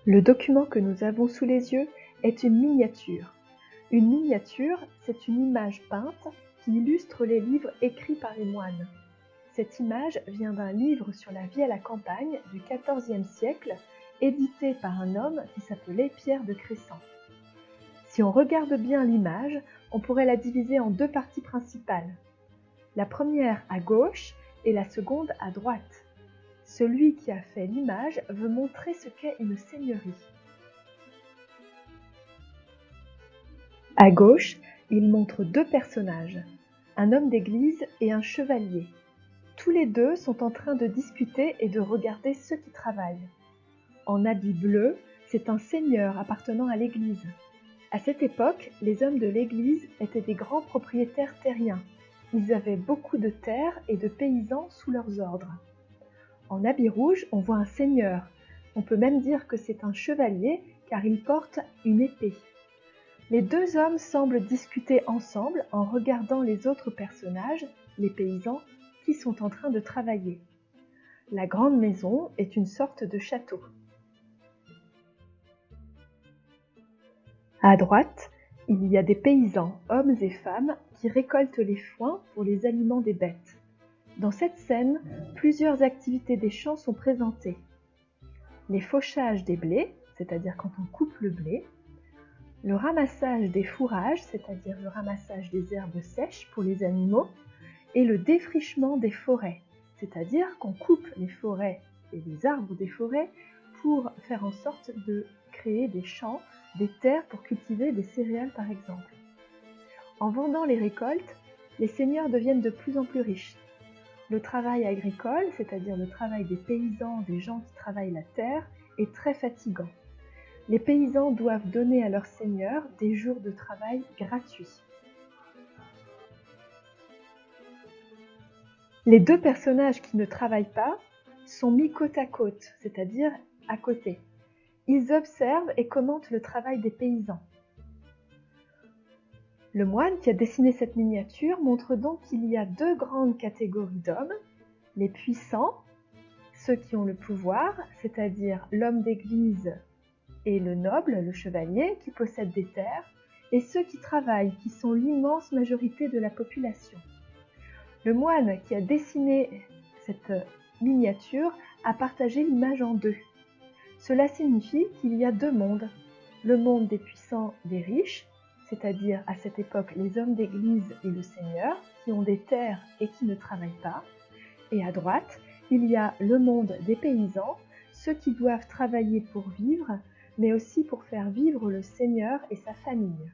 Le document que nous avons sous les yeux est une miniature. Une miniature, c'est une image peinte qui illustre les livres écrits par les moines. Cette image vient d'un livre sur la vie à la campagne du XIVe siècle, édité par un homme qui s'appelait Pierre de Cressan. Si on regarde bien l'image, on pourrait la diviser en deux parties principales. La première à gauche et la seconde à droite. Celui qui a fait l'image veut montrer ce qu'est une seigneurie. À gauche, il montre deux personnages, un homme d'église et un chevalier. Tous les deux sont en train de discuter et de regarder ceux qui travaillent. En habit bleu, c'est un seigneur appartenant à l'église. À cette époque, les hommes de l'église étaient des grands propriétaires terriens. Ils avaient beaucoup de terres et de paysans sous leurs ordres. En habit rouge, on voit un seigneur. On peut même dire que c'est un chevalier car il porte une épée. Les deux hommes semblent discuter ensemble en regardant les autres personnages, les paysans, qui sont en train de travailler. La grande maison est une sorte de château. À droite, il y a des paysans, hommes et femmes, qui récoltent les foins pour les aliments des bêtes. Dans cette scène, plusieurs activités des champs sont présentées. Les fauchages des blés, c'est-à-dire quand on coupe le blé, le ramassage des fourrages, c'est-à-dire le ramassage des herbes sèches pour les animaux, et le défrichement des forêts, c'est-à-dire qu'on coupe les forêts et les arbres des forêts pour faire en sorte de créer des champs, des terres pour cultiver des céréales par exemple. En vendant les récoltes, les seigneurs deviennent de plus en plus riches. Le travail agricole, c'est-à-dire le travail des paysans, des gens qui travaillent la terre, est très fatigant. Les paysans doivent donner à leurs seigneurs des jours de travail gratuits. Les deux personnages qui ne travaillent pas sont mis côte à côte, c'est-à-dire à côté. Ils observent et commentent le travail des paysans. Le moine qui a dessiné cette miniature montre donc qu'il y a deux grandes catégories d'hommes, les puissants, ceux qui ont le pouvoir, c'est-à-dire l'homme d'église et le noble, le chevalier, qui possède des terres, et ceux qui travaillent, qui sont l'immense majorité de la population. Le moine qui a dessiné cette miniature a partagé l'image en deux. Cela signifie qu'il y a deux mondes, le monde des puissants, des riches, c'est-à-dire à cette époque les hommes d'église et le seigneur, qui ont des terres et qui ne travaillent pas, et à droite, il y a le monde des paysans, ceux qui doivent travailler pour vivre, mais aussi pour faire vivre le seigneur et sa famille.